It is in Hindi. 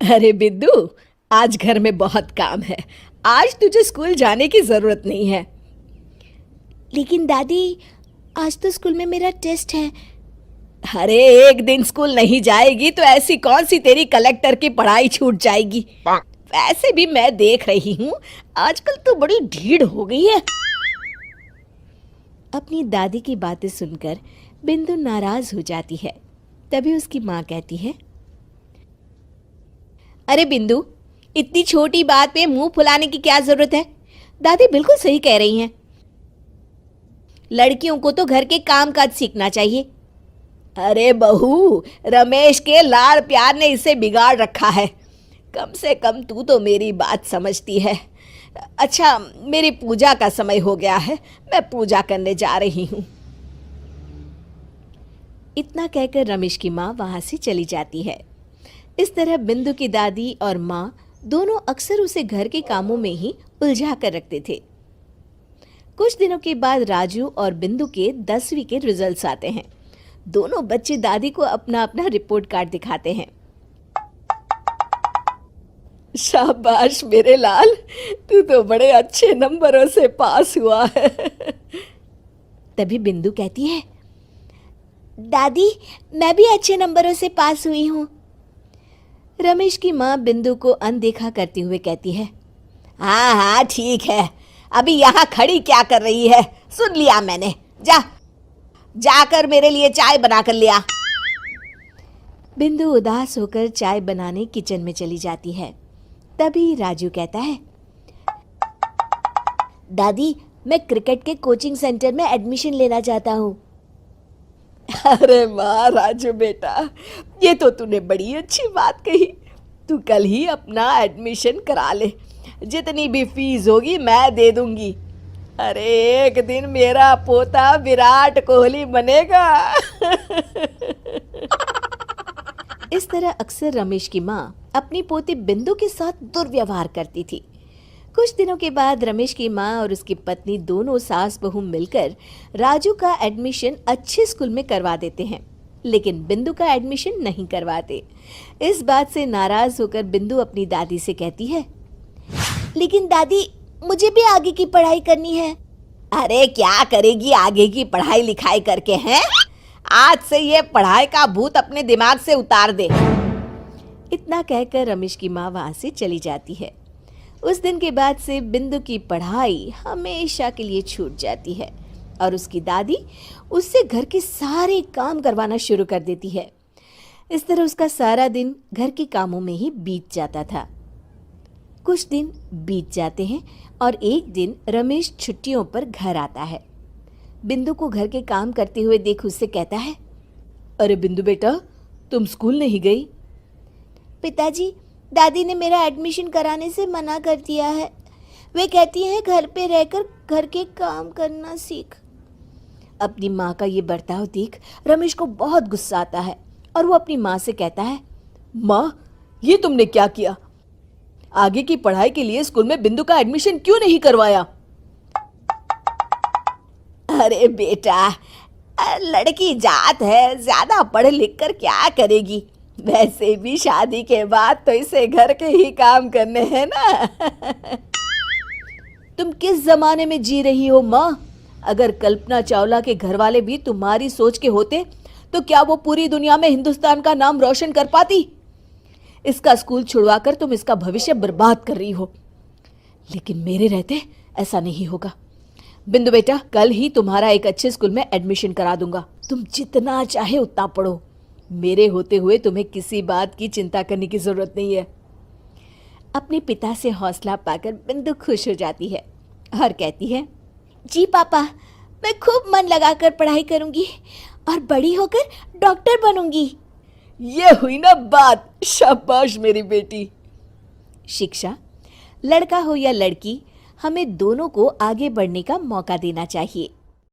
अरे बिद्दू, आज घर में बहुत काम है। आज तुझे स्कूल जाने की जरूरत नहीं है। लेकिन दादी, आज तो स्कूल में मेरा टेस्ट है। अरे एक दिन स्कूल नहीं जाएगी तो ऐसी कौन सी तेरी कलेक्टर की पढ़ाई छूट जाएगी। वैसे भी मैं देख रही हूँ आजकल तो बड़ी ढीठ हो गई है। अपनी दादी की बातें सुनकर बिंदु नाराज हो जाती है। तभी उसकी माँ कहती है, अरे बिंदु, इतनी छोटी बात पे मुंह फुलाने की क्या जरूरत है। दादी बिल्कुल सही कह रही हैं। लड़कियों को तो घर के काम काज सीखना चाहिए। अरे बहू, रमेश के लाड़ प्यार ने इसे बिगाड़ रखा है। कम से कम तू तो मेरी बात समझती है। अच्छा, मेरी पूजा का समय हो गया है, मैं पूजा करने जा रही हूँ। इतना कहकर रमेश की माँ वहां से चली जाती है। इस तरह बिंदु की दादी और माँ दोनों अक्सर उसे घर के कामों में ही उलझा कर रखते थे। कुछ दिनों के बाद राजू और बिंदु के 10वीं के रिजल्ट्स आते हैं। दोनों बच्चे दादी को अपना अपना रिपोर्ट कार्ड दिखाते हैं। शाबाश मेरे लाल, तू तो बड़े अच्छे नंबरों से पास हुआ है। तभी बिंदु कहती है, दादी, मैं भी अच्छे नंबरों से पास हुई हूँ। रमेश की माँ बिंदु को अनदेखा करते हुए कहती है, हाँ हाँ ठीक है, अभी यहाँ खड़ी क्या कर रही है, सुन लिया मैंने। जाकर मेरे लिए चाय बना कर लिया। बिंदु उदास होकर चाय बनाने किचन में चली जाती है। तभी राजू कहता है, दादी, मैं क्रिकेट के कोचिंग सेंटर में एडमिशन लेना चाहता हूँ। अरे वाह राजू बेटा, ये तो तूने बड़ी अच्छी बात कही। तू कल ही अपना एडमिशन करा ले, जितनी भी फीस होगी मैं दे दूंगी। अरे एक दिन मेरा पोता विराट कोहली बनेगा। इस तरह अक्सर रमेश की माँ अपनी पोती बिंदु के साथ दुर्व्यवहार करती थी। कुछ दिनों के बाद रमेश की माँ और उसकी पत्नी दोनों सास बहू मिलकर राजू का एडमिशन अच्छे स्कूल में करवा देते हैं, लेकिन बिंदु का एडमिशन नहीं करवाते। इस बात से नाराज होकर बिंदु अपनी दादी से कहती है, लेकिन दादी, मुझे भी आगे की पढ़ाई करनी है। अरे क्या करेगी आगे की पढ़ाई लिखाई करके हैं? आज से ये पढ़ाई का भूत अपने दिमाग से उतार दे। इतना कहकर रमेश की माँ वहां से चली जाती है। उस दिन के बाद से बिंदु की पढ़ाई हमेशा के लिए छूट जाती है और उसकी दादी उससे घर के सारे काम करवाना शुरू कर देती है। इस तरह उसका सारा दिन घर के कामों में ही बीत जाता था। कुछ दिन बीत जाते हैं और एक दिन रमेश छुट्टियों पर घर आता है। बिंदु को घर के काम करते हुए देख उससे कहता है, अरे बिंदु बेटा, तुम स्कूल नहीं गई? पिताजी, दादी ने मेरा एडमिशन कराने से मना कर दिया है। वे कहती हैं घर पे रहकर घर के काम करना सीख। अपनी माँ का ये बर्ताव देख रमेश को बहुत गुस्सा आता है और वो अपनी माँ से कहता है, माँ, ये तुमने क्या किया? आगे की पढ़ाई के लिए स्कूल में बिंदु का एडमिशन क्यों नहीं करवाया? अरे बेटा, लड़की जात है, ज्यादा पढ़ लिख कर क्या करेगी? वैसे भी शादी के बाद तो इसे घर के ही काम करने हैं ना। तुम किस जमाने में जी रही हो माँ? अगर कल्पना चावला के घर वाले भी तुम्हारी सोच के होते तो क्या वो पूरी दुनिया में हिंदुस्तान का नाम रोशन कर पाती? इसका स्कूल छुड़वाकर तुम इसका भविष्य बर्बाद कर रही हो, लेकिन मेरे रहते ऐसा नहीं होगा। बिंदु बेटा, कल ही तुम्हारा एक अच्छे स्कूल में एडमिशन करा दूंगा। तुम जितना चाहे उतना पढ़ो, मेरे होते हुए तुम्हें किसी बात की चिंता करने की जरूरत नहीं है। अपने पिता से हौसला पाकर बिंदु खुश हो जाती है और कहती है, जी पापा, मैं खूब मन लगाकर पढ़ाई करूंगी और बड़ी होकर डॉक्टर बनूंगी। ये हुई ना बात, शाबाश मेरी बेटी। शिक्षा, लड़का हो या लड़की, हमें दोनों को आगे बढ़ने का मौका देना चाहिए।